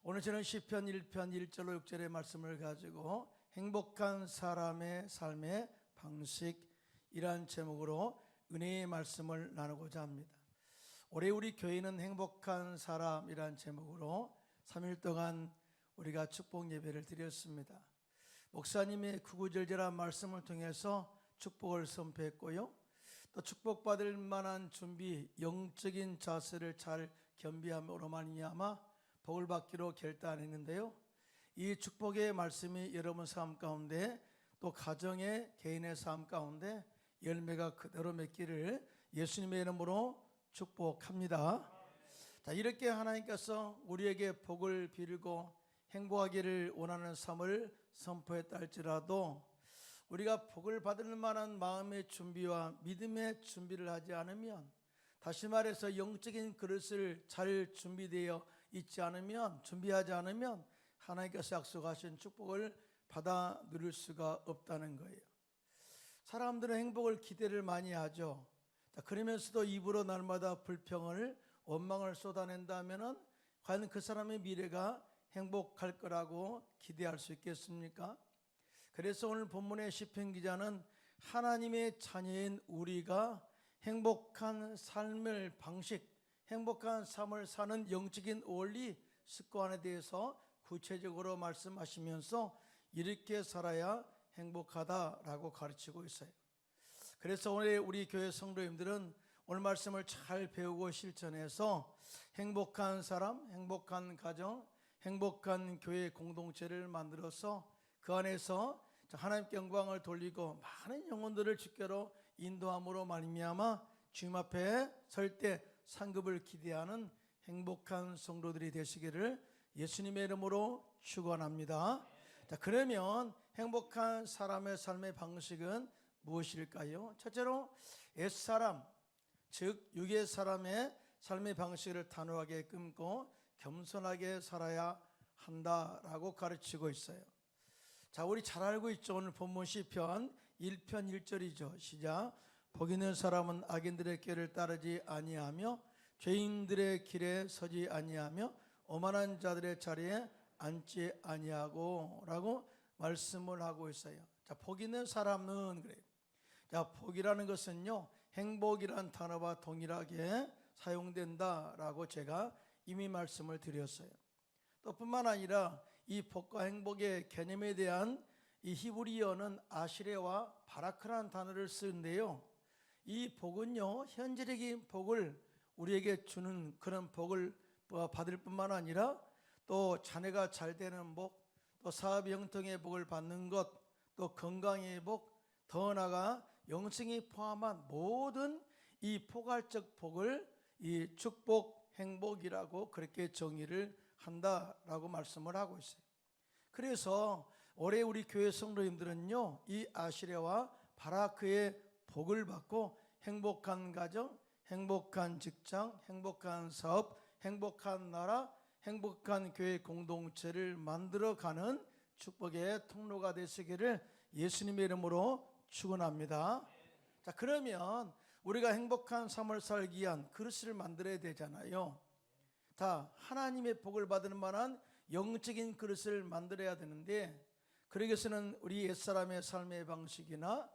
오늘 저는 시편 1편 1절로 6절의 말씀을 가지고 행복한 사람의 삶의 방식이란 제목으로 은혜의 말씀을 나누고자 합니다. 올해 우리 교회는 행복한 사람이란 제목으로 3일 동안 우리가 축복 예배를 드렸습니다. 목사님의 구구절절한 말씀을 통해서 축복을 선포했고요, 또 축복받을 만한 준비, 영적인 자세를 잘 겸비함으로 말미암아 복을 받기로 결단했는데요, 이 축복의 말씀이 여러분 삶 가운데 또 가정의 개인의 삶 가운데 열매가 그대로 맺기를 예수님의 이름으로 축복합니다. 자, 이렇게 하나님께서 우리에게 복을 빌고 행복하기를 원하는 삶을 선포했다 할지라도 우리가 복을 받을 만한 마음의 준비와 믿음의 준비를 하지 않으면, 다시 말해서 영적인 그릇을 잘 준비되어 있지 않으면, 준비하지 않으면 하나님께서 약속하신 축복을 받아 누릴 수가 없다는 거예요. 사람들은 행복을 기대를 많이 하죠. 그러면서도 입으로 날마다 불평을, 원망을 쏟아낸다면 과연 그 사람의 미래가 행복할 거라고 기대할 수 있겠습니까? 그래서 오늘 본문의 시편 기자는 하나님의 자녀인 우리가 행복한 삶의 방식, 행복한 삶을 사는 영적인 원리, 습관에 대해서 구체적으로 말씀하시면서 이렇게 살아야 행복하다라고 가르치고 있어요. 그래서 오늘 우리 교회 성도님들은 오늘 말씀을 잘 배우고 실천해서 행복한 사람, 행복한 가정, 행복한 교회 공동체를 만들어서 그 안에서 하나님께 영광을 돌리고 많은 영혼들을 주께로 인도함으로 말미암아 주님 앞에 설 때 상급을 기대하는 행복한 성도들이 되시기를 예수님의 이름으로 축원합니다. 자, 그러면 행복한 사람의 삶의 방식은 무엇일까요? 첫째로 옛사람, 즉 육의 사람의 삶의 방식을 단호하게 끊고 겸손하게 살아야 한다라고 가르치고 있어요. 자, 우리 잘 알고 있죠. 오늘 본문 시편 1편 1절이죠. 시작. 복 있는 사람은 악인들의 길을 따르지 아니하며 죄인들의 길에 서지 아니하며 오만한 자들의 자리에 앉지 아니하고 라고 말씀을 하고 있어요. 자, 복 있는 사람은 그래요. 자, 복이라는 것은요, 행복이란 단어와 동일하게 사용된다라고 제가 이미 말씀을 드렸어요. 또 뿐만 아니라 이 복과 행복의 개념에 대한 이 히브리어는 아시레와 바라크라는 단어를 쓰는데요, 이 복은요, 현재적인 복을 우리에게 주는 그런 복을 받을 뿐만 아니라 또 자녀가 잘 되는 복, 또 사업의 형통의 복을 받는 것, 또 건강의 복, 더 나아가 영생이 포함한 모든 이 포괄적 복을 이 축복, 행복이라고 그렇게 정의를 한다라고 말씀을 하고 있어요. 그래서 올해 우리 교회 성도님들은요, 이 아시레와 바라크의 복을 받고 행복한 가정, 행복한 직장, 행복한 사업, 행복한 나라, 행복한 교회 공동체를 만들어가는 축복의 통로가 되시기를 예수님의 이름으로 축원합니다. 자, 그러면 우리가 행복한 삶을 살기 위한 그릇을 만들어야 되잖아요. 다 하나님의 복을 받을 만한 영적인 그릇을 만들어야 되는데, 그러기 위해서는 우리 옛사람의 삶의 방식이나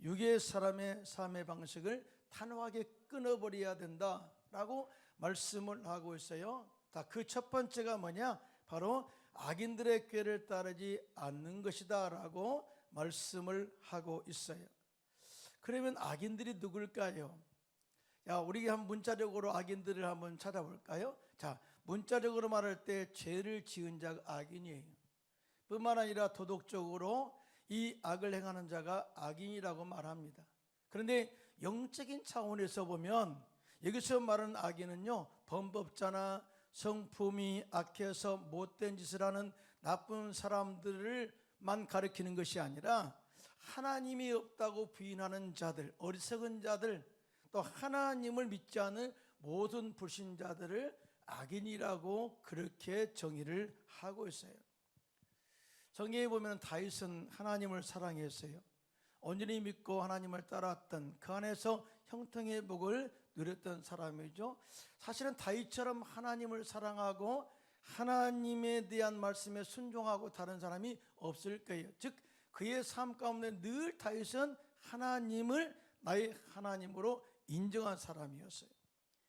육의 사람의 삶의 방식을 단호하게 끊어버려야 된다라고 말씀을 하고 있어요. 다 그 첫 번째가 뭐냐? 바로 악인들의 꾀를 따르지 않는 것이다 라고 말씀을 하고 있어요. 그러면 악인들이 누굴까요? 자, 우리가 한번 문자적으로 악인들을 한번 찾아볼까요? 자, 문자적으로 말할 때 죄를 지은 자가 악인이에요. 뿐만 아니라 도덕적으로 이 악을 행하는 자가 악인이라고 말합니다. 그런데 영적인 차원에서 보면 여기서 말하는 악인은요, 범법자나 성품이 악해서 못된 짓을 하는 나쁜 사람들만 가리키는 것이 아니라 하나님이 없다고 부인하는 자들, 어리석은 자들, 또 하나님을 믿지 않는 모든 불신자들을 악인이라고 그렇게 정의를 하고 있어요. 성경에 보면 다윗은 하나님을 사랑했어요. 온전히 믿고 하나님을 따랐던, 그 안에서 형통의 복을 누렸던 사람이죠. 사실은 다윗처럼 하나님을 사랑하고 하나님에 대한 말씀에 순종하고 다른 사람이 없을 거예요. 즉 그의 삶 가운데 늘 다윗은 하나님을 나의 하나님으로 인정한 사람이었어요.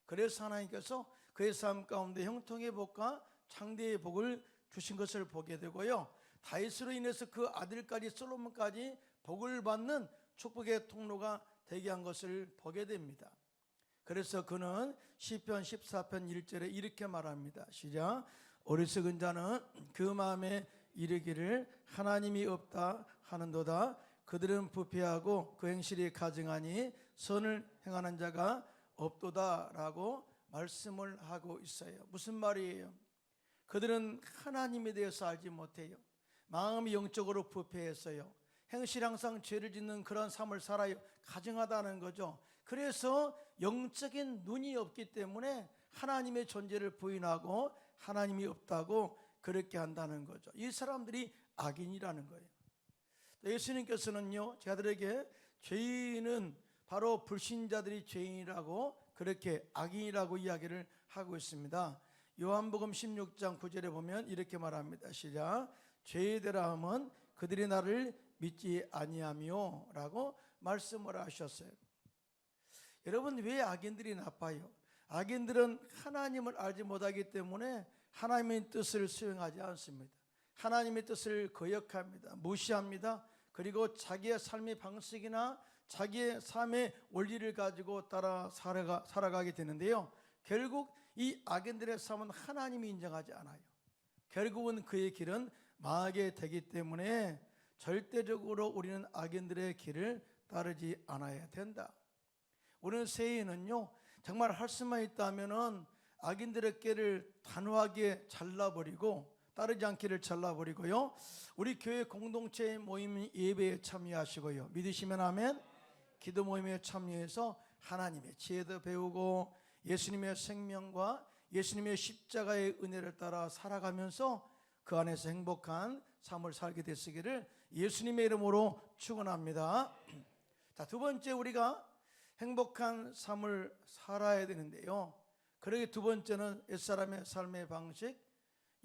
그래서 하나님께서 그의 삶 가운데 형통의 복과 창대의 복을 주신 것을 보게 되고요, 다윗으로 인해서 그 아들까지 솔로몬까지 복을 받는 축복의 통로가 되게 한 것을 보게 됩니다. 그래서 그는 시편 14편 1절에 이렇게 말합니다. 시작. 어리석은 자는 그 마음에 이르기를 하나님이 없다 하는도다. 그들은 부패하고 그 행실이 가증하니 선을 행하는 자가 없도다 라고 말씀을 하고 있어요. 무슨 말이에요? 그들은 하나님에 대해서 알지 못해요. 마음이 영적으로 부패했어요. 행실 항상 죄를 짓는 그런 삶을 살아요. 가증하다는 거죠. 그래서 영적인 눈이 없기 때문에 하나님의 존재를 부인하고 하나님이 없다고 그렇게 한다는 거죠. 이 사람들이 악인이라는 거예요. 예수님께서는요, 제자들에게 죄인은 바로 불신자들이 죄인이라고 그렇게 악인이라고 이야기를 하고 있습니다. 요한복음 16장 9절에 보면 이렇게 말합니다. 시작. 죄인들아 함은 그들이 나를 믿지 아니하며 라고 말씀을 하셨어요. 여러분, 왜 악인들이 나빠요? 악인들은 하나님을 알지 못하기 때문에 하나님의 뜻을 수행하지 않습니다. 하나님의 뜻을 거역합니다. 무시합니다. 그리고 자기의 삶의 방식이나 자기의 삶의 원리를 가지고 따라 살아가게 되는데요, 결국 이 악인들의 삶은 하나님이 인정하지 않아요. 결국은 그의 길은 망하게 되기 때문에 절대적으로 우리는 악인들의 길을 따르지 않아야 된다. 우리는 세인은요, 정말 할 수만 있다면은 악인들의 길을 단호하게 잘라버리고 따르지 않기를 잘라버리고요, 우리 교회 공동체 모임 예배에 참여하시고요, 믿으시면 아멘. 기도 모임에 참여해서 하나님의 지혜도 배우고 예수님의 생명과 예수님의 십자가의 은혜를 따라 살아가면서 그 안에서 행복한 삶을 살게 되시기를 예수님의 이름으로 축원합니다. 자, 두 번째, 우리가 행복한 삶을 살아야 되는데요, 그러기 두 번째는 옛사람의 삶의 방식,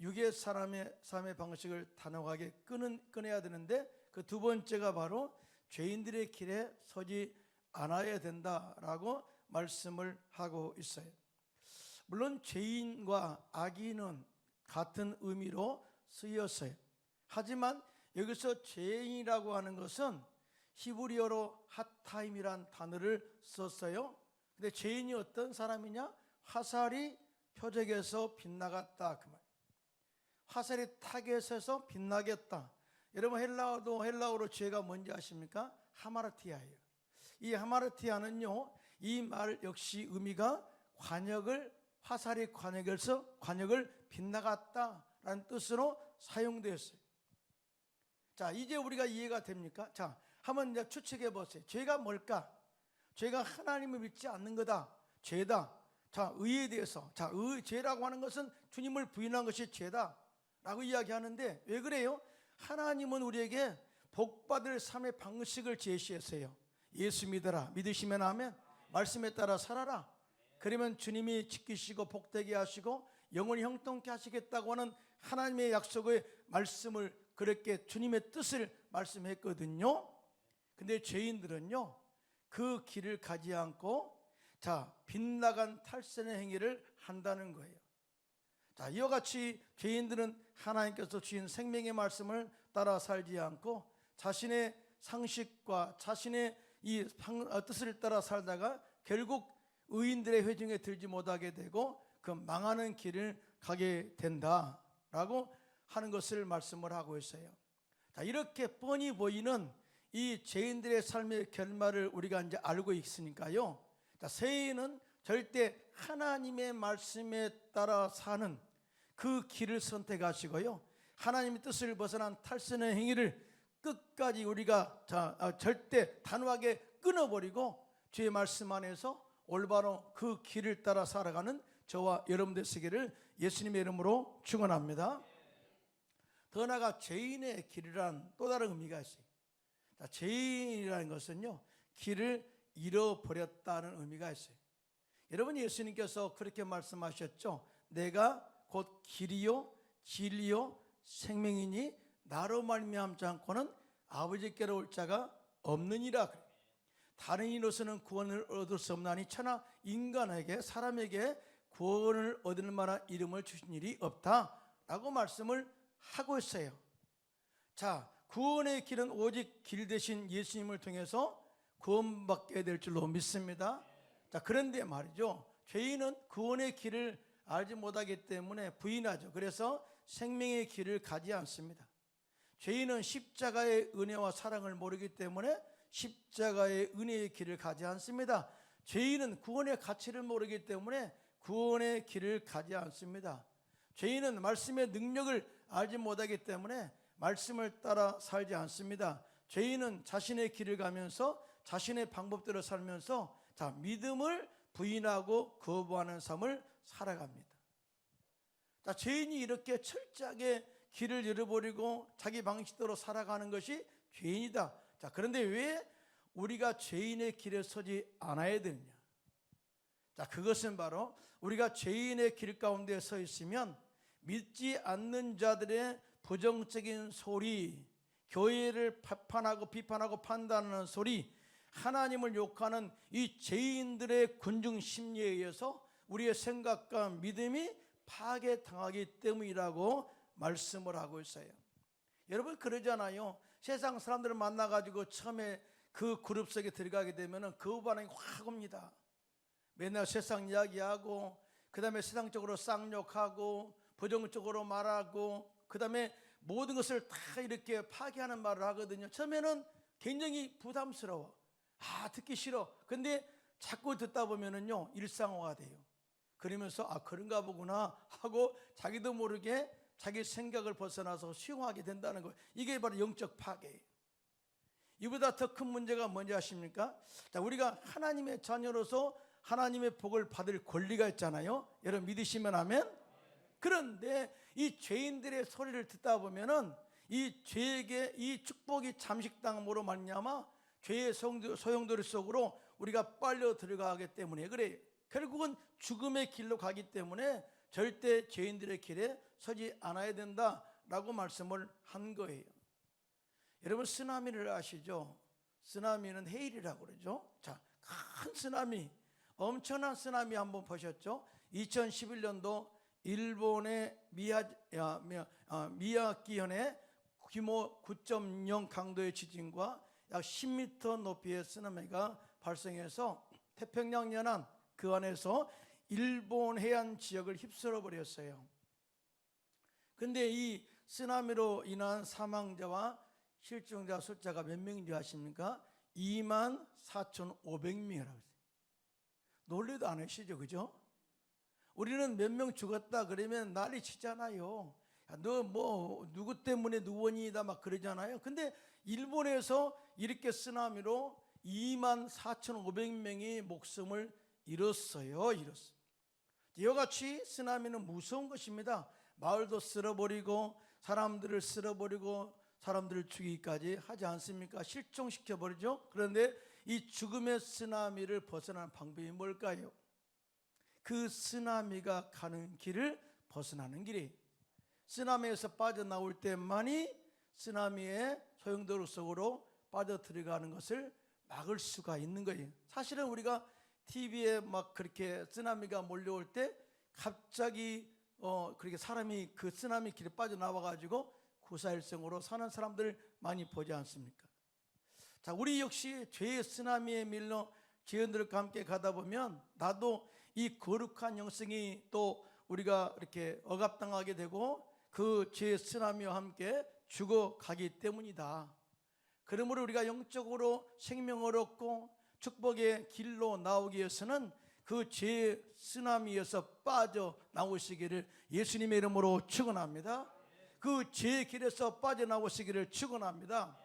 육의 사람의 삶의 방식을 단호하게 끊어야 되는데, 그 두 번째가 바로 죄인들의 길에 서지 않아야 된다라고 말씀을 하고 있어요. 물론 죄인과 악인은 같은 의미로 쓰였어요. 하지만 여기서 죄인이라고 하는 것은 히브리어로 핫타임이란 단어를 썼어요. 근데 죄인이 어떤 사람이냐? 화살이 표적에서 빗나갔다, 그 말. 화살이 타겟에서 빗나겠다. 여러분, 헬라어로 죄가 뭔지 아십니까? 하마르티아예요. 이 하마르티아는요, 이 말 역시 의미가 화살이 관역을 빗나갔다라는 뜻으로 사용되었어요. 자, 이제 우리가 이해가 됩니까? 자, 한번 이제 추측해 보세요. 죄가 뭘까? 죄가 하나님을 믿지 않는 거다. 죄다. 자, 의에 대해서, 자, 죄라고 하는 것은 주님을 부인한 것이 죄다 라고 이야기하는데, 왜 그래요? 하나님은 우리에게 복받을 삶의 방식을 제시했어요. 예수 믿어라. 믿으시면 아멘. 말씀에 따라 살아라. 그러면 주님이 지키시고 복되게 하시고 영원히 형통케 하시겠다고 하는 하나님의 약속의 말씀을, 그렇게 주님의 뜻을 말씀했거든요. 근데 죄인들은요, 그 길을 가지 않고 빗나간 탈선의 행위를 한다는 거예요. 자, 이와 같이 죄인들은 하나님께서 주신 생명의 말씀을 따라 살지 않고 자신의 상식과 자신의 이 뜻을 따라 살다가 결국 의인들의 회중에 들지 못하게 되고 그 망하는 길을 가게 된다라고 하는 것을 말씀을 하고 있어요. 자, 이렇게 뻔히 보이는 이 죄인들의 삶의 결말을 우리가 이제 알고 있으니까요, 자, 세인은 절대 하나님의 말씀에 따라 사는 그 길을 선택하시고요, 하나님의 뜻을 벗어난 탈선의 행위를 끝까지 우리가 절대 단호하게 끊어버리고 주의 말씀 안에서 올바로 그 길을 따라 살아가는 저와 여러분 되시기를 예수님의 이름으로 축원합니다. 더 나아가 죄인의 길이란 또 다른 의미가 있어요. 죄인이라는 것은요, 길을 잃어버렸다는 의미가 있어요. 여러분, 예수님께서 그렇게 말씀하셨죠. 내가 곧 길이요 진리요 생명이니 나로 말미암지 않고는 아버지께로 올 자가 없느니라. 다른 이로서는 구원을 얻을 수 없나니 천하 인간에게 사람에게 구원을 얻을 만한 이름을 주신 일이 없다라고 말씀을 하고 있어요. 자, 구원의 길은 오직 길 대신 예수님을 통해서 구원받게 될 줄로 믿습니다. 자, 그런데 말이죠, 죄인은 구원의 길을 알지 못하기 때문에 부인하죠. 그래서 생명의 길을 가지 않습니다. 죄인은 십자가의 은혜와 사랑을 모르기 때문에 십자가의 은혜의 길을 가지 않습니다. 죄인은 구원의 가치를 모르기 때문에 구원의 길을 가지 않습니다. 죄인은 말씀의 능력을 알지 못하기 때문에 말씀을 따라 살지 않습니다. 죄인은 자신의 길을 가면서 자신의 방법대로 살면서 믿음을 부인하고 거부하는 삶을 살아갑니다. 자, 죄인이 이렇게 철저하게 길을 잃어버리고 자기 방식대로 살아가는 것이 죄인이다. 자, 그런데 왜 우리가 죄인의 길에 서지 않아야 되느냐? 자, 그것은 바로 우리가 죄인의 길 가운데 서 있으면 믿지 않는 자들의 부정적인 소리, 교회를 비판하고 판단하는 소리, 하나님을 욕하는 이 죄인들의 군중 심리에 의해서 우리의 생각과 믿음이 파괴당하기 때문이라고 말씀을 하고 있어요. 여러분 그러잖아요. 세상 사람들을 만나가지고 처음에 그 그룹 속에 들어가게 되면 그 반응이 확 옵니다. 맨날 세상 이야기하고, 그 다음에 세상적으로 쌍욕하고, 부정적으로 말하고, 그 다음에 모든 것을 다 이렇게 파괴하는 말을 하거든요. 처음에는 굉장히 부담스러워. 듣기 싫어. 근데 자꾸 듣다 보면은요, 일상화가 돼요. 그러면서 그런가 보구나 하고 자기도 모르게 자기 생각을 벗어나서 수용하게 된다는 거예요. 이게 바로 영적 파괴예요. 이보다 더 큰 문제가 뭔지 아십니까? 자, 우리가 하나님의 자녀로서 하나님의 복을 받을 권리가 있잖아요. 여러분 믿으시면 아멘. 그런데 이 죄인들의 소리를 듣다 보면은 이 죄에게 이 축복이 잠식당함으로 말미암아 죄의 소용돌이 속으로 우리가 빨려 들어가기 때문에 그래요. 결국은 죽음의 길로 가기 때문에 절대 죄인들의 길에 서지 않아야 된다라고 말씀을 한 거예요. 여러분 쓰나미를 아시죠? 쓰나미는 헤일이라고 그러죠. 자, 큰 쓰나미, 엄청난 쓰나미 한번 보셨죠? 2011년도 일본의 미야기현의 규모 9.0 강도의 지진과 약 10m 높이의 쓰나미가 발생해서 태평양 연안 그 안에서 일본 해안 지역을 휩쓸어 버렸어요. 근데 이 쓰나미로 인한 사망자와 실종자 숫자가 몇 명인지 아십니까? 24,500명이라고 했어요. 놀래도 안 하시죠, 그죠? 우리는 몇 명 죽었다 그러면 난리 치잖아요. 너 뭐 누구 때문에 누원이다 막 그러잖아요. 근데 일본에서 이렇게 쓰나미로 24,500명이 목숨을 잃었어요. 이와 같이 쓰나미는 무서운 것입니다. 마을도 쓸어버리고 사람들을 쓸어버리고 사람들을 죽이기까지 하지 않습니까? 실종시켜버리죠. 그런데 이 죽음의 쓰나미를 벗어나는 방법이 뭘까요? 그 쓰나미가 가는 길을 벗어나는 길이, 쓰나미에서 빠져나올 때만이 쓰나미의 소용돌이 속으로 빠져들어가는 것을 막을 수가 있는 거예요. 사실은 우리가 TV에 막 그렇게 쓰나미가 몰려올 때 갑자기 그렇게 사람이 그 쓰나미 길에 빠져나와가지고 구사일생으로 사는 사람들 많이 보지 않습니까? 자, 우리 역시 죄의 쓰나미에 밀려 죄인들과 함께 가다 보면 나도 이 거룩한 영성이 또 우리가 이렇게 억압당하게 되고 그 죄의 쓰나미와 함께 죽어가기 때문이다. 그러므로 우리가 영적으로 생명을 얻고 축복의 길로 나오기 위해서는 그 죄의 쓰나미에서 빠져나오시기를 예수님의 이름으로 축원합니다. 그 죄의 길에서 빠져나오시기를 축원합니다.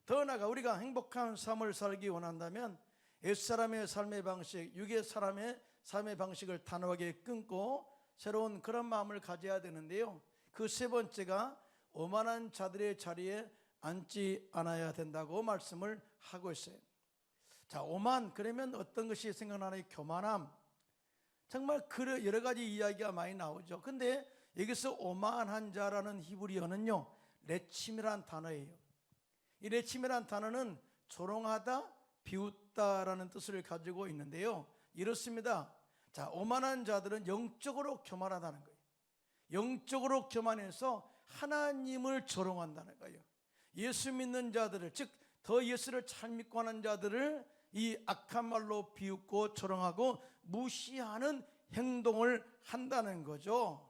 더 나아가 우리가 행복한 삶을 살기 원한다면 옛사람의 삶의 방식, 육의 사람의 삶의 방식을 단호하게 끊고 새로운 그런 마음을 가져야 되는데요. 그 세 번째가 오만한 자들의 자리에 앉지 않아야 된다고 말씀을 하고 있어요. 자, 오만 그러면 어떤 것이 생각나나요? 교만함. 정말 여러 가지 이야기가 많이 나오죠. 근데 여기서 오만한 자라는 히브리어는요, 레침이란 단어예요. 이 레침이란 단어는 조롱하다, 비웃다라는 뜻을 가지고 있는데요, 이렇습니다. 자, 오만한 자들은 영적으로 교만하다는 거예요. 영적으로 교만해서 하나님을 조롱한다는 거예요. 예수 믿는 자들을, 즉 더 예수를 잘 믿고 하는 자들을 이 악한 말로 비웃고 조롱하고 무시하는 행동을 한다는 거죠.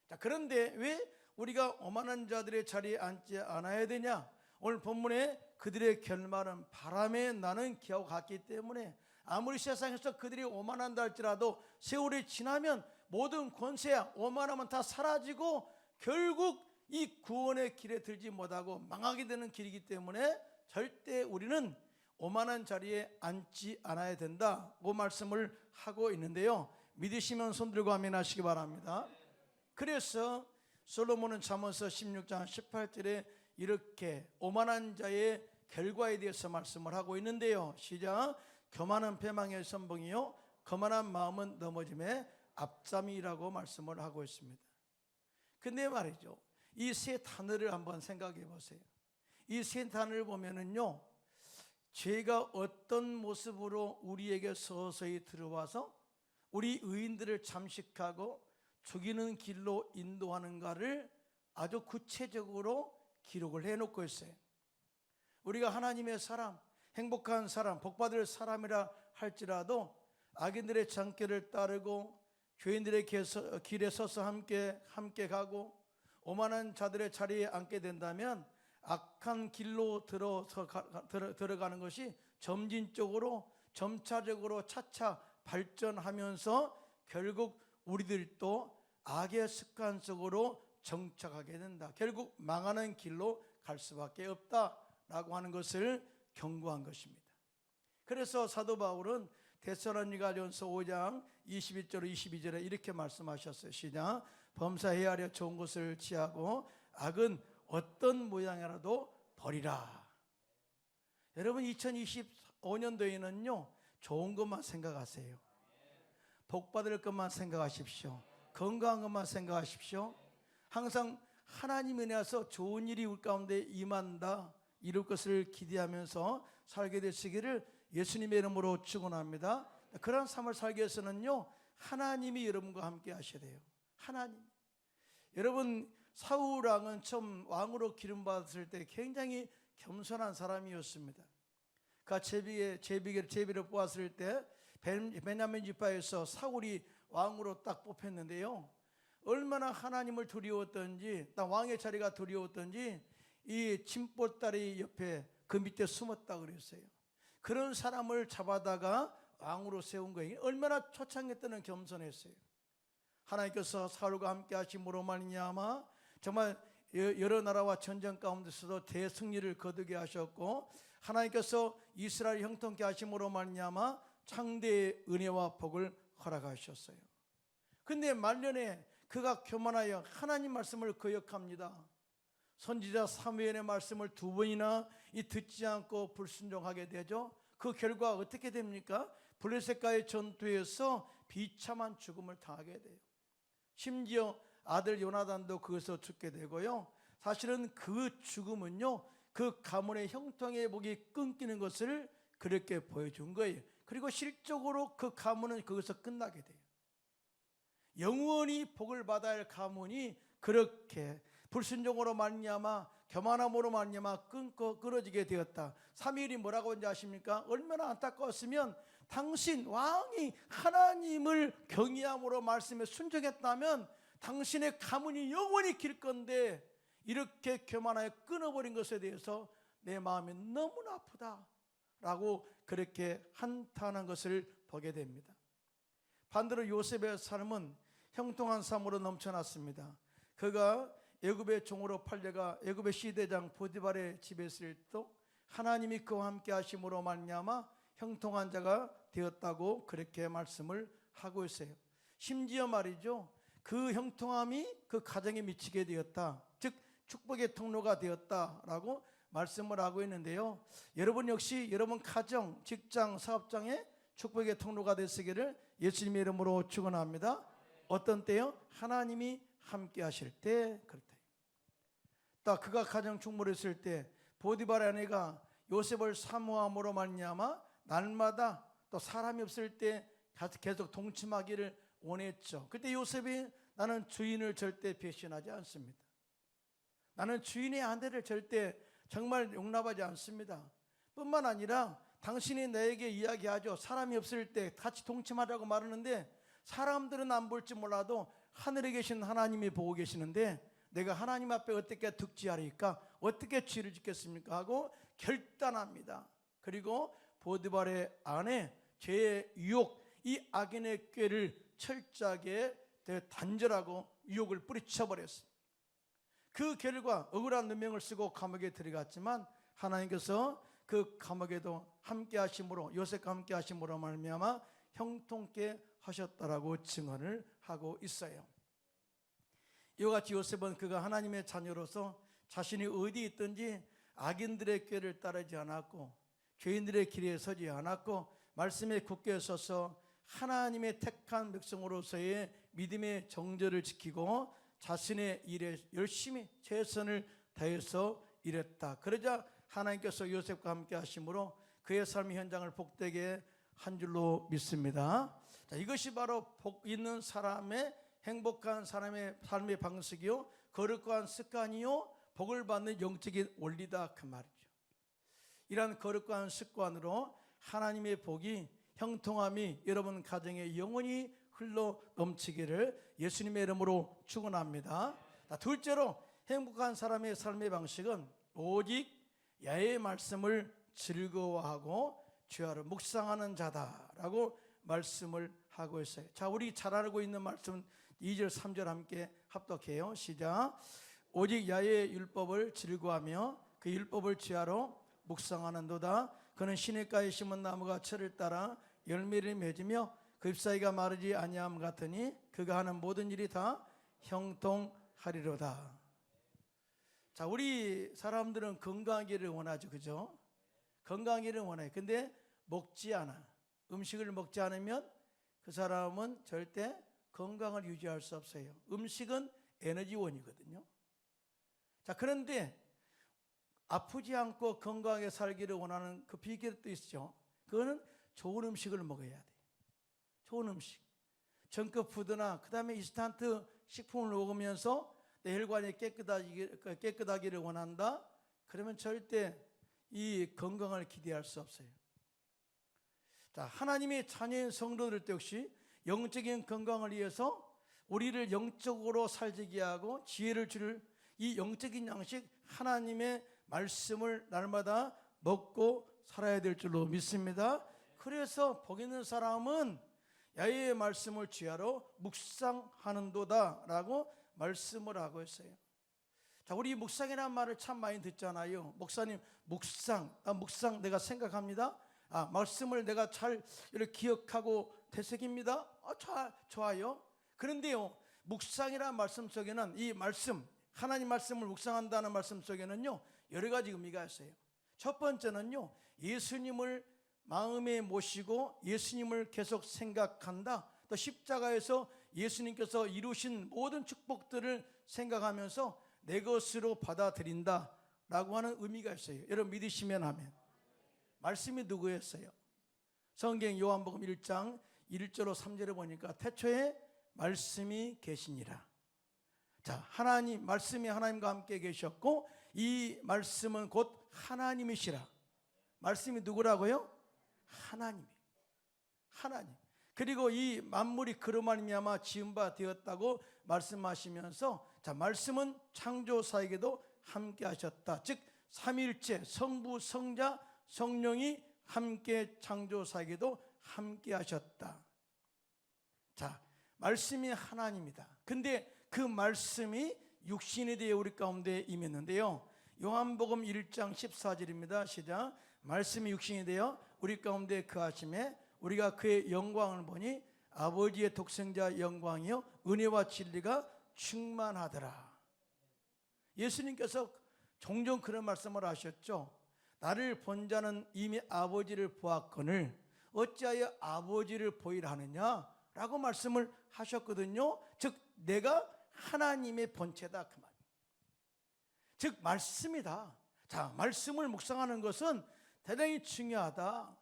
자, 그런데 왜 우리가 오만한 자들의 자리에 앉지 않아야 되냐? 오늘 본문에 그들의 결말은 바람에 나는 기하고 같기 때문에 아무리 세상에서 그들이 오만한다 할지라도 세월이 지나면 모든 권세야 오만하면 다 사라지고 결국 이 구원의 길에 들지 못하고 망하게 되는 길이기 때문에 절대 우리는 오만한 자리에 앉지 않아야 된다고 말씀을 하고 있는데요, 믿으시면 손 들고 아멘 하시기 바랍니다. 그래서 솔로몬은 잠언서 16장 18절에 이렇게 오만한 자의 결과에 대해서 말씀을 하고 있는데요, 시작. 교만은 패망의 선봉이요 거만한 마음은 넘어짐의 앞잠이라고 말씀을 하고 있습니다. 근데 말이죠, 이 세 단어를 한번 생각해 보세요. 이 세 단어를 보면은요, 죄가 어떤 모습으로 우리에게 서서히 들어와서 우리 의인들을 잠식하고 죽이는 길로 인도하는가를 아주 구체적으로 기록을 해놓고 있어요. 우리가 하나님의 사람, 행복한 사람, 복받을 사람이라 할지라도 악인들의 장길을 따르고 죄인들의 길에 서서 함께 가고 오만한 자들의 자리에 앉게 된다면 악한 길로 들어가는 것이 점진적으로 점차적으로 차차 발전하면서 결국 우리들도 악의 습관 속으로 정착하게 된다. 결국 망하는 길로 갈 수밖에 없다라고 하는 것을 경고한 것입니다. 그래서 사도 바울은 데살로니가전서 5장 21절 22절에 이렇게 말씀하셨어요. 시작. 범사해야 하려 좋은 것을 취하고 악은 어떤 모양이라도 버리라. 여러분 2025년도에는요 좋은 것만 생각하세요. 복 받을 것만 생각하십시오. 건강한 것만 생각하십시오. 항상 하나님 은혜에서 좋은 일이 우리 가운데 임한다, 이룰 것을 기대하면서 살게 되시기를 예수님의 이름으로 축원합니다. 그런 삶을 살기 위해서는요 하나님이 여러분과 함께 하셔야 돼요. 하나님. 여러분 사울왕은 처음 왕으로 기름 받았을 때 굉장히 겸손한 사람이었습니다. 그 제비를 뽑았을 때 베냐민 지파에서 사울이 왕으로 딱 뽑혔는데요, 얼마나 하나님을 두려웠던지, 딱 왕의 자리가 두려웠던지 이 침보다리 옆에 그 밑에 숨었다 그랬어요. 그런 사람을 잡아다가 왕으로 세운 거예요. 얼마나 초창기 때는 겸손했어요. 하나님께서 사울과 함께 하심으로 말미암아 정말 여러 나라와 전쟁 가운데서도 대승리를 거두게 하셨고, 하나님께서 이스라엘 형통케 하심으로 말미암아 창대의 은혜와 복을 허락하셨어요. 근데 말년에 그가 교만하여 하나님 말씀을 거역합니다. 선지자 사무엘의 말씀을 2번이나 듣지 않고 불순종하게 되죠. 그 결과 어떻게 됩니까? 블레셋과의 전투에서 비참한 죽음을 당하게 돼요. 심지어 아들 요나단도 거기서 죽게 되고요, 사실은 그 죽음은요 그 가문의 형통의 복이 끊기는 것을 그렇게 보여준 거예요. 그리고 실적으로 그 가문은 거기서 끝나게 돼요. 영원히 복을 받아야 할 가문이 그렇게 불순종으로 말미암아 교만함으로 말미암아 끊어지게 되었다. 사무엘이 뭐라고 하는지 아십니까? 얼마나 안타까웠으면 당신 왕이 하나님을 경외함으로 말씀에 순종했다면 당신의 가문이 영원히 길 건데 이렇게 교만하여 끊어버린 것에 대해서 내 마음이 너무나 아프다라고 그렇게 한탄한 것을 보게 됩니다. 반대로 요셉의 삶은 형통한 삶으로 넘쳐났습니다. 그가 애굽의 종으로 팔려가 애굽의 시대장 보디발의 집에 있을 때도 하나님이 그와 함께 하심으로 말미암아 형통한 자가 되었다고 그렇게 말씀을 하고 있어요. 심지어 말이죠, 그 형통함이 그 가정에 미치게 되었다, 즉 축복의 통로가 되었다라고 말씀을 하고 있는데요, 여러분 역시 여러분 가정, 직장, 사업장에 축복의 통로가 되시기를 예수님의 이름으로 축원합니다. 어떤 때요? 하나님이 함께 하실 때 그렇다. 또 그가 가정 충돌했을 때 보디발의 아내가 요셉을 사모함으로 말미암아 날마다 또 사람이 없을 때 계속 동침하기를 원했죠. 그때 요셉이 나는 주인을 절대 배신하지 않습니다. 나는 주인의 아내를 절대 정말 용납하지 않습니다. 뿐만 아니라 당신이 나에게 이야기하죠. 사람이 없을 때 같이 동침하자고 말하는데 사람들은 안 볼지 몰라도 하늘에 계신 하나님이 보고 계시는데 내가 하나님 앞에 어떻게 득지하리까? 어떻게 죄를 짓겠습니까? 하고 결단합니다. 그리고 보디발의 아내 죄의 유혹, 이 악인의 꾀를 철저하게 단절하고 유혹을 뿌리쳐버렸습니다. 그 결과 억울한 누명을 쓰고 감옥에 들어갔지만 하나님께서 그 감옥에도 함께 하심으로 요셉과 함께 하심으로 말미암아 형통케 하셨다라고 증언을 하고 있어요. 이와 같이 요셉은 그가 하나님의 자녀로서 자신이 어디 있든지 악인들의 꾀를 따르지 않았고 죄인들의 길에 서지 않았고 말씀에 굳게 서서 하나님의 택한 백성으로서의 믿음의 정절을 지키고 자신의 일에 열심히 최선을 다해서 일했다. 그러자 하나님께서 요셉과 함께 하심으로 그의 삶의 현장을 복되게 한 줄로 믿습니다. 자, 이것이 바로 복 있는 사람의 행복한 사람의 삶의 방식이요 거룩한 습관이요 복을 받는 영적인 원리다 그 말이죠. 이러한 거룩한 습관으로 하나님의 복이 형통함이 여러분 가정에 영원히 흘러 넘치기를 예수님의 이름으로 축원합니다. 둘째로 행복한 사람의 삶의 방식은 오직 야훼의 말씀을 즐거워하고 주야로 묵상하는 자다라고 말씀을 하고 있어요. 자, 우리 잘 알고 있는 말씀 2절 3절 함께 합독해요. 시작. 오직 야훼의 율법을 즐거워하며 그 율법을 주야로 묵상하는도다. 그는 시냇가에 심은 나무가 철을 따라 열매를 맺으며 그 잎사귀가 마르지 아니함 같으니 그가 하는 모든 일이 다 형통하리로다. 자, 우리 사람들은 건강하기를 원하죠, 그죠? 건강하기를 원해요. 근데 먹지 않아. 음식을 먹지 않으면 그 사람은 절대 건강을 유지할 수 없어요. 음식은 에너지원이거든요. 자, 그런데 아프지 않고 건강하게 살기를 원하는 그 비결도 있죠. 그거는 좋은 음식을 먹어야 돼요. 좋은 음식. 정크푸드나 그 다음에 인스턴트 식품을 먹으면서 내 혈관이 깨끗하기를 원한다. 그러면 절대 이 건강을 기대할 수 없어요. 자, 하나님의 자녀인 성도들 역시 영적인 건강을 위해서 우리를 영적으로 살지게 하고 지혜를 줄 이 영적인 양식 하나님의 말씀을 날마다 먹고 살아야 될 줄로 믿습니다. 그래서 복 있는 사람은 야훼의 말씀을 주야로 묵상하는도다 라고 말씀을 하고 있어요. 자, 우리 묵상이라는 말을 참 많이 듣잖아요. 목사님 묵상, 묵상 내가 생각합니다. 말씀을 내가 잘 이렇게 기억하고 되새깁니다. 좋아요. 그런데요, 묵상이라는 말씀 속에는 이 말씀, 하나님 말씀을 묵상한다는 말씀 속에는요 여러 가지 의미가 있어요. 첫 번째는요, 예수님을 마음에 모시고 예수님을 계속 생각한다. 또 십자가에서 예수님께서 이루신 모든 축복들을 생각하면서 내 것으로 받아들인다 라고 하는 의미가 있어요. 여러분 믿으시면 아멘. 말씀이 누구였어요? 성경 요한복음 1장 1절로 3절에 보니까 태초에 말씀이 계시니라. 자, 하나님, 말씀이 하나님과 함께 계셨고 이 말씀은 곧 하나님이시라. 말씀이 누구라고요? 하나님. 그리고 이 만물이 그로 말미암아 지은 바 되었다고 말씀하시면서 자, 말씀은 창조사에게도 함께 하셨다. 즉 삼위일체 성부, 성자, 성령이 함께 창조사에게도 함께 하셨다. 자, 말씀이 하나님이다. 근데 그 말씀이 육신이 되어 우리 가운데 임했는데요. 요한복음 1장 14절입니다. 시작. 말씀이 육신이 되어 우리 가운데 거하심에 우리가 그의 영광을 보니 아버지의 독생자 영광이요 은혜와 진리가 충만하더라. 예수님께서 종종 그런 말씀을 하셨죠. 나를 본 자는 이미 아버지를 보았거늘 어찌하여 아버지를 보이라 하느냐 라고 말씀을 하셨거든요. 즉 내가 하나님의 본체다 그 말이에요. 즉 말씀이다. 자, 말씀을 묵상하는 것은 대단히 중요하다.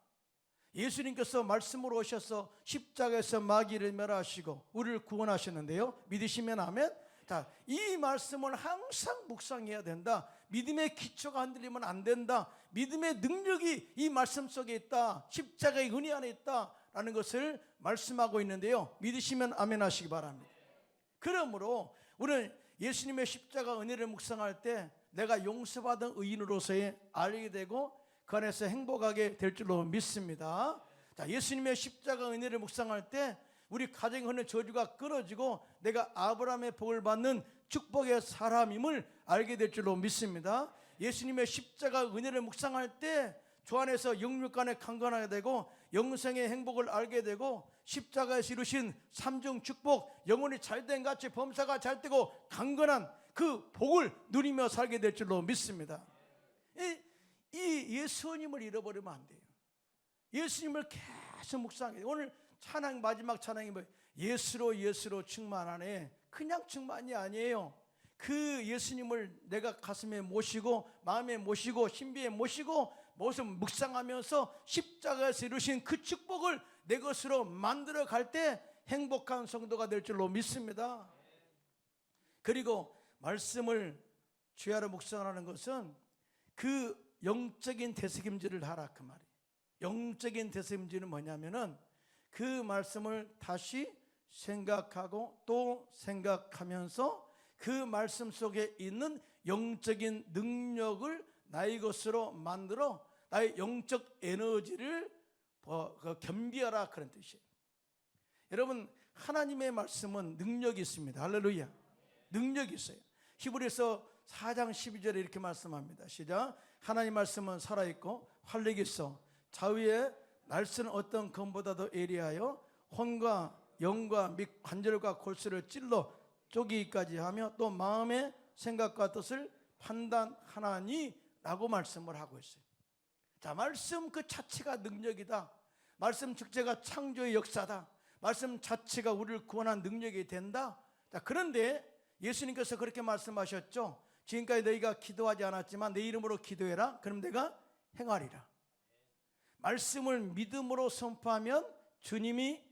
예수님께서 말씀으로 오셔서 십자가에서 마귀를 멸하시고 우리를 구원하셨는데요, 믿으시면 아멘. 자, 이 말씀을 항상 묵상해야 된다. 믿음의 기초가 흔들리면 안 된다. 믿음의 능력이 이 말씀 속에 있다. 십자가의 은혜 안에 있다라는 것을 말씀하고 있는데요, 믿으시면 아멘 하시기 바랍니다. 그러므로 우리는 예수님의 십자가 은혜를 묵상할 때 내가 용서받은 의인으로서의 알게 되고 그 안에서 행복하게 될 줄로 믿습니다. 자, 예수님의 십자가 은혜를 묵상할 때 우리 가정에 흐르는 저주가 끊어지고 내가 아브라함의 복을 받는 축복의 사람임을 알게 될 줄로 믿습니다. 예수님의 십자가 은혜를 묵상할 때 주 안에서 영육간에 강건하게 되고 영생의 행복을 알게 되고 십자가에서 이루신 삼중 축복, 영혼이 잘된 같이 범사가 잘 되고 강건한 그 복을 누리며 살게 될 줄로 믿습니다. 이 예수님을 잃어버리면 안 돼요. 예수님을 계속 묵상해야 돼요. 오늘 찬양, 마지막 찬양이 뭐예요? 예수로 충만하네. 그냥 충만이 아니에요. 그 예수님을 내가 가슴에 모시고 마음에 모시고 신비에 모시고 모습 묵상하면서 십자가에서 이루신 그 축복을 내 것으로 만들어 갈 때 행복한 성도가 될 줄로 믿습니다. 그리고 말씀을 주야로 묵상하는 것은 그 영적인 되새김질을 하라 그 말이에요. 영적인 되새김질은 뭐냐면은 그 말씀을 다시 생각하고 또 생각하면서 그 말씀 속에 있는 영적인 능력을 나의 것으로 만들어 나의 영적 에너지를 겸비하라 그런 뜻이에요. 여러분, 하나님의 말씀은 능력이 있습니다. 할렐루야. 능력이 있어요. 히브리서 4장 12절에 이렇게 말씀합니다. 시작. 하나님 말씀은 살아있고 활력이 있어 좌우에 날쌘 어떤 검보다도 예리하여 혼과 영과 및 관절과 골수를 찔러 쪼개기까지 하며 또 마음의 생각과 뜻을 판단하나니 라고 말씀을 하고 있어요. 자, 말씀 그 자체가 능력이다. 말씀 자체가 창조의 역사다. 말씀 자체가 우리를 구원한 능력이 된다. 자, 그런데 예수님께서 그렇게 말씀하셨죠. 지금까지 너희가 기도하지 않았지만 내 이름으로 기도해라. 그럼 내가 행하리라. 말씀을 믿음으로 선포하면 주님이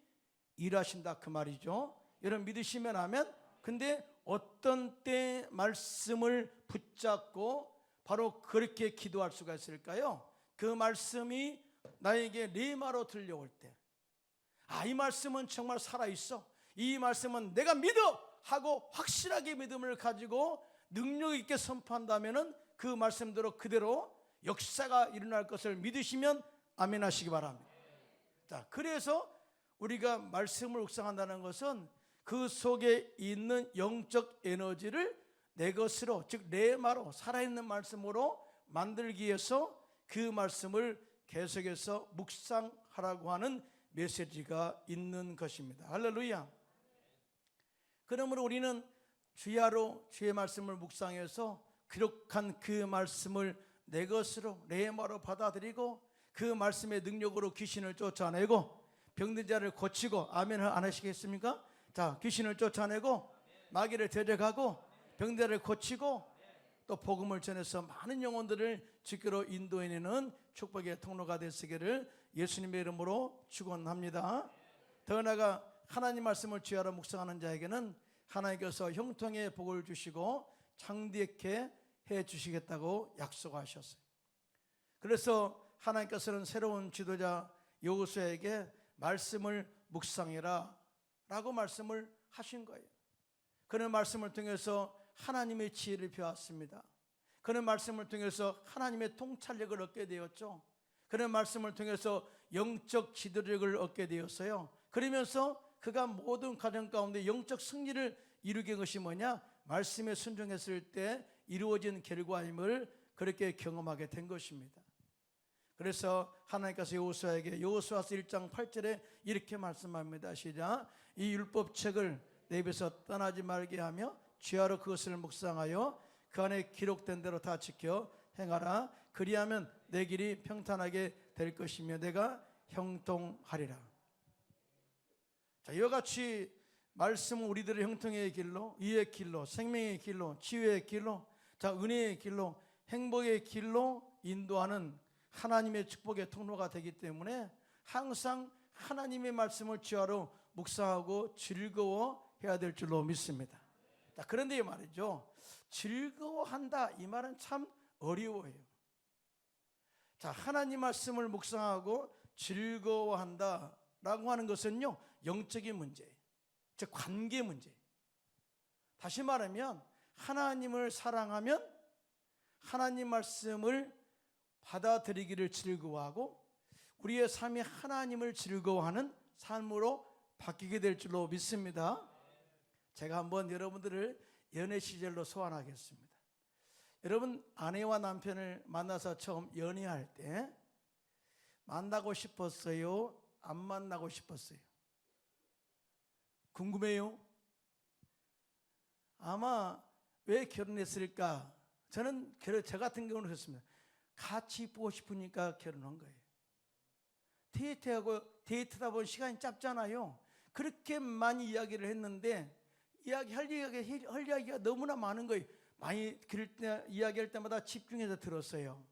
일하신다 그 말이죠. 여러분 믿으시면 아멘. 근데 어떤 때 말씀을 붙잡고 바로 그렇게 기도할 수가 있을까요? 그 말씀이 나에게 레마로 들려올 때, 이 말씀은 정말 살아있어, 이 말씀은 내가 믿어 하고 확실하게 믿음을 가지고 능력 있게 선포한다면 그 말씀대로 그대로 역사가 일어날 것을 믿으시면 아멘 하시기 바랍니다. 자, 그래서 우리가 말씀을 묵상한다는 것은 그 속에 있는 영적 에너지를 내 것으로, 즉 레마로, 살아있는 말씀으로 만들기 위해서 그 말씀을 계속해서 묵상하라고 하는 메시지가 있는 것입니다. 할렐루야. 그러므로 우리는 주야로 주의 말씀을 묵상해서 기록한 그 말씀을 내 것으로 레마로 받아들이고 그 말씀의 능력으로 귀신을 쫓아내고 병든 자를 고치고, 아멘을 안 하시겠습니까? 자, 귀신을 쫓아내고 마귀를 데려가고 병든 자를 고치고 또 복음을 전해서 많은 영혼들을 주께로 인도해내는 축복의 통로가 되시기를 예수님의 이름으로 축원합니다. 더 나아가 하나님 말씀을 주야로 묵상하는 자에게는 하나님께서 형통의 복을 주시고 창대케 해 주시겠다고 약속하셨어요. 그래서 하나님께서는 새로운 지도자 여호수아에게 말씀을 묵상해라 라고 말씀을 하신 거예요. 그런 말씀을 통해서 하나님의 지혜를 배웠습니다. 그런 말씀을 통해서 하나님의 통찰력을 얻게 되었죠. 그런 말씀을 통해서 영적 지도력을 얻게 되었어요. 그러면서 그가 모든 가정 가운데 영적 승리를 이루게 한 것이 뭐냐? 말씀에 순종했을 때 이루어진 결과임을 그렇게 경험하게 된 것입니다. 그래서 하나님께서 여호수아에게 여호수아서 1장 8절에 이렇게 말씀합니다. 시작. 이 율법책을 내 입에서 떠나지 말게 하며 주야로 그것을 묵상하여 그 안에 기록된 대로 다 지켜 행하라. 그리하면 내 길이 평탄하게 될 것이며 내가 형통하리라. 자, 이와 같이 말씀은 우리들의 형통의 길로, 의의 길로, 생명의 길로, 치유의 길로, 자, 은혜의 길로, 행복의 길로 인도하는 하나님의 축복의 통로가 되기 때문에 항상 하나님의 말씀을 주하로 묵상하고 즐거워해야 될 줄로 믿습니다. 자, 그런데 이 말이죠, 즐거워한다 이 말은 참 어려워요. 자, 하나님 말씀을 묵상하고 즐거워한다 라고 하는 것은요, 영적인 문제예요. 즉 관계 문제. 다시 말하면 하나님을 사랑하면 하나님 말씀을 받아들이기를 즐거워하고 우리의 삶이 하나님을 즐거워하는 삶으로 바뀌게 될 줄로 믿습니다. 제가 한번 여러분들을 연애 시절로 소환하겠습니다. 여러분, 아내와 남편을 만나서 처음 연애할 때 만나고 싶었어요? 안 만나고 싶었어요? 궁금해요? 아마 왜 결혼했을까? 저는 저 같은 경우는 그렇습니다. 같이 있고 싶으니까 결혼한 거예요. 데이트하다 보면 시간이 짧잖아요. 그렇게 많이 이야기를 했는데 할 이야기가 너무나 많은 거예요. 많이 이야기할 때마다 집중해서 들었어요.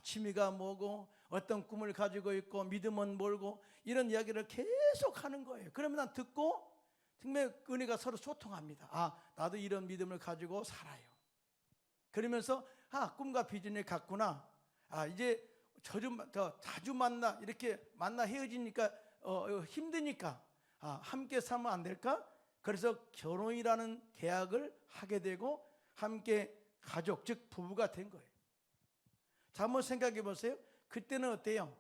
취미가 뭐고 어떤 꿈을 가지고 있고 믿음은 뭘고 이런 이야기를 계속 하는 거예요. 그러면 난 듣고 정말 은혜가 서로 소통합니다. 나도 이런 믿음을 가지고 살아요. 그러면서 꿈과 비전이 같구나. 이제 더 자주 만나 이렇게 만나 헤어지니까 힘드니까 함께 살면 안 될까? 그래서 결혼이라는 계약을 하게 되고 함께 가족 즉 부부가 된 거예요. 자, 한번 생각해 보세요. 그때는 어때요?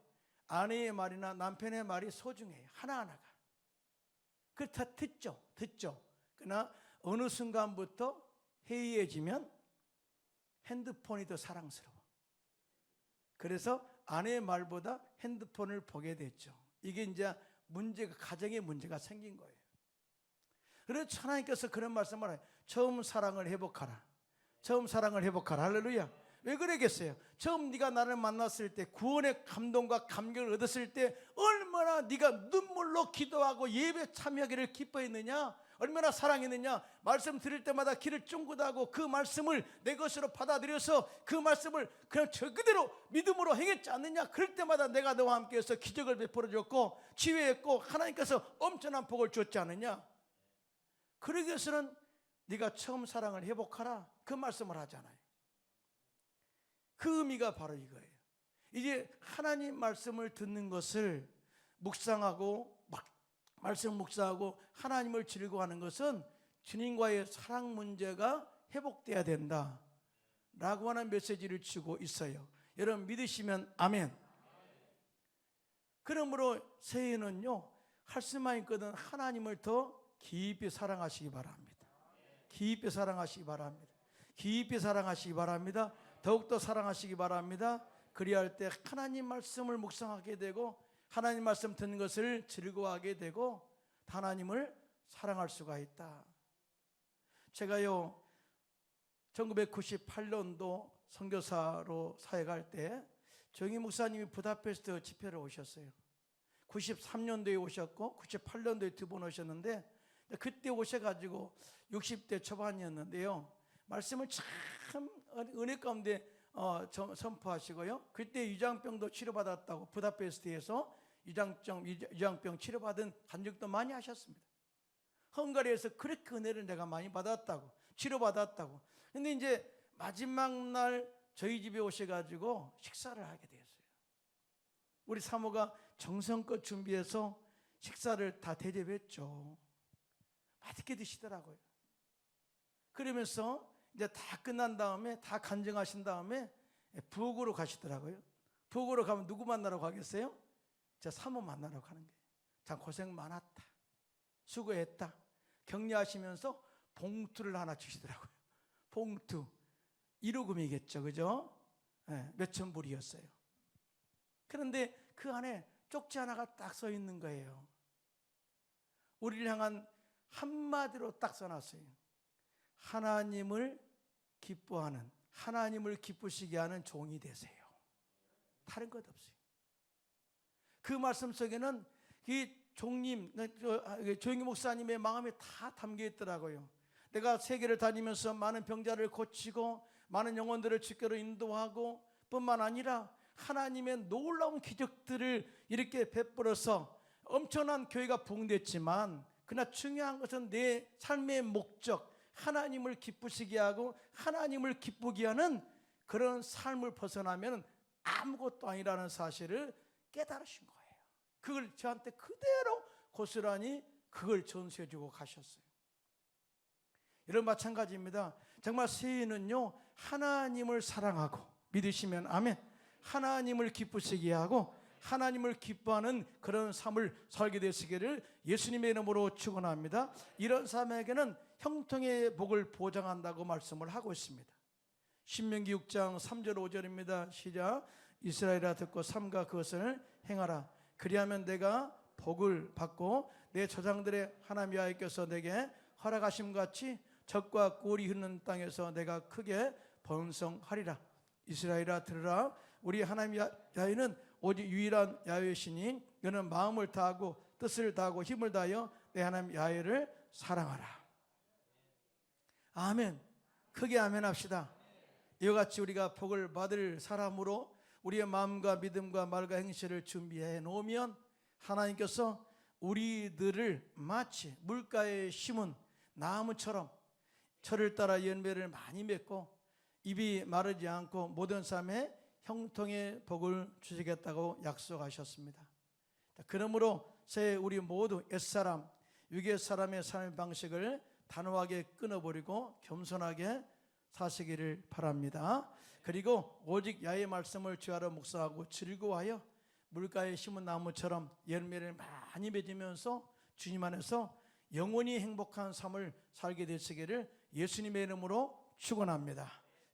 아내의 말이나 남편의 말이 소중해요. 하나하나가. 그 다 듣죠. 그러나 어느 순간부터 해이해지면 핸드폰이 더 사랑스러워. 그래서 아내의 말보다 핸드폰을 보게 됐죠. 이게 이제 가정의 문제가 생긴 거예요. 그래서 하나님께서 그런 말씀을 해요. 처음 사랑을 회복하라. 처음 사랑을 회복하라. 할렐루야. 왜 그러겠어요? 처음 네가 나를 만났을 때 구원의 감동과 감격을 얻었을 때 얼마나 네가 눈물로 기도하고 예배 참여하기를 기뻐했느냐, 얼마나 사랑했느냐. 말씀 들을 때마다 귀를 쫑긋하고 그 말씀을 내 것으로 받아들여서 그 말씀을 그냥 저 그대로 믿음으로 행했지 않느냐. 그럴 때마다 내가 너와 함께해서 기적을 베풀어줬고 치유했고 하나님께서 엄청난 복을 줬지 않느냐. 그러기 위해서는 네가 처음 사랑을 회복하라 그 말씀을 하잖아요. 그 의미가 바로 이거예요. 이제 하나님 말씀을 듣는 것을 묵상하고 말씀 묵상하고 하나님을 즐거워하는 것은 주님과의 사랑 문제가 회복돼야 된다 라고 하는 메시지를 주고 있어요. 여러분 믿으시면 아멘. 그러므로 새해는요, 할 수만 있거든 하나님을 더 깊이 사랑하시기 바랍니다. 깊이 사랑하시기 바랍니다. 깊이 사랑하시기 바랍니다. 더욱더 사랑하시기 바랍니다. 그리할 때 하나님 말씀을 묵상하게 되고 하나님 말씀 듣는 것을 즐거워하게 되고 하나님을 사랑할 수가 있다. 제가요 1998년도 선교사로 사역할 때 정희 목사님이 부다페스트 집회를 오셨어요. 93년도에 오셨고 98년도에 두 번 오셨는데 그때 오셔가지고 60대 초반이었는데요. 말씀을 참 은혜 가운데 선포하시고요. 그때 유장병도 치료받았다고 부다페스트에서 유장병 치료받은 간증도 많이 하셨습니다. 헝가리에서 그렇게 은혜를 내가 많이 받았다고, 치료받았다고. 근데 이제 마지막 날 저희 집에 오셔가지고 식사를 하게 되었어요. 우리 사모가 정성껏 준비해서 식사를 다 대접했죠. 맛있게 드시더라고요. 그러면서 이제 다 끝난 다음에 다 간증하신 다음에 부엌으로 가시더라고요. 부엌으로 가면 누구 만나러 가겠어요? 제 사모 만나러 가는 거예요. 참 고생 많았다. 수고했다. 격려하시면서 봉투를 하나 주시더라고요. 봉투. 1호금이겠죠. 그죠? 네, 몇천 불이었어요. 그런데 그 안에 쪽지 하나가 딱 써 있는 거예요. 우리를 향한 한마디로 딱 써놨어요. 하나님을 기뻐하는, 하나님을 기쁘시게 하는 종이 되세요. 다른 것 없어요. 그 말씀 속에는 이 종님, 조영기 목사님의 마음에 다 담겨 있더라고요. 내가 세계를 다니면서 많은 병자를 고치고 많은 영혼들을 주께로 인도하고 뿐만 아니라 하나님의 놀라운 기적들을 이렇게 베풀어서 엄청난 교회가 부흥됐지만, 그러나 중요한 것은 내 삶의 목적, 하나님을 기쁘시게 하고 하나님을 기쁘게 하는 그런 삶을 벗어나면 아무것도 아니라는 사실을 깨달으신 거예요. 그걸 저한테 그대로 고스란히 그걸 전수해 주고 가셨어요. 이런 마찬가지입니다. 정말 새해는요, 하나님을 사랑하고 믿으시면 아멘, 하나님을 기쁘시게 하고 하나님을 기뻐하는 그런 삶을 살게 되시기를 예수님의 이름으로 축원합니다. 이런 사람에게는 형통의 복을 보장한다고 말씀을 하고 있습니다. 신명기 6장 3절 5절입니다. 시작. 이스라엘아 듣고 삼가 그것을 행하라. 그리하면 내가 복을 받고 내 조상들의 하나님 여호와께서 내게 허락하심같이 젖과 꿀이 흐르는 땅에서 내가 크게 번성하리라. 이스라엘아 들으라. 우리 하나님 야훼는 오직 유일한 야훼시니 그는 마음을 다하고 뜻을 다하고 힘을 다하여 내 하나님 야훼를 사랑하라. 아멘. 크게 아멘 합시다. 이와 같이 우리가 복을 받을 사람으로 우리의 마음과 믿음과 말과 행실을 준비해 놓으면 하나님께서 우리들을 마치 물가에 심은 나무처럼 철을 따라 열매를 많이 맺고 입이 마르지 않고 모든 삶에 형통의 복을 주시겠다고 약속하셨습니다. 그러므로 새해 우리 모두 옛사람, 유괴 사람의 삶의 방식을 단호하게 끊어버리고 겸손하게 사시기를 바랍니다. 그리고 오직 야훼의 말씀을 주하러 묵상하고 즐거워하여 물가에 심은 나무처럼 열매를 많이 맺으면서 주님 안에서 영원히 행복한 삶을 살게 되시기를 예수님의 이름으로 축원합니다.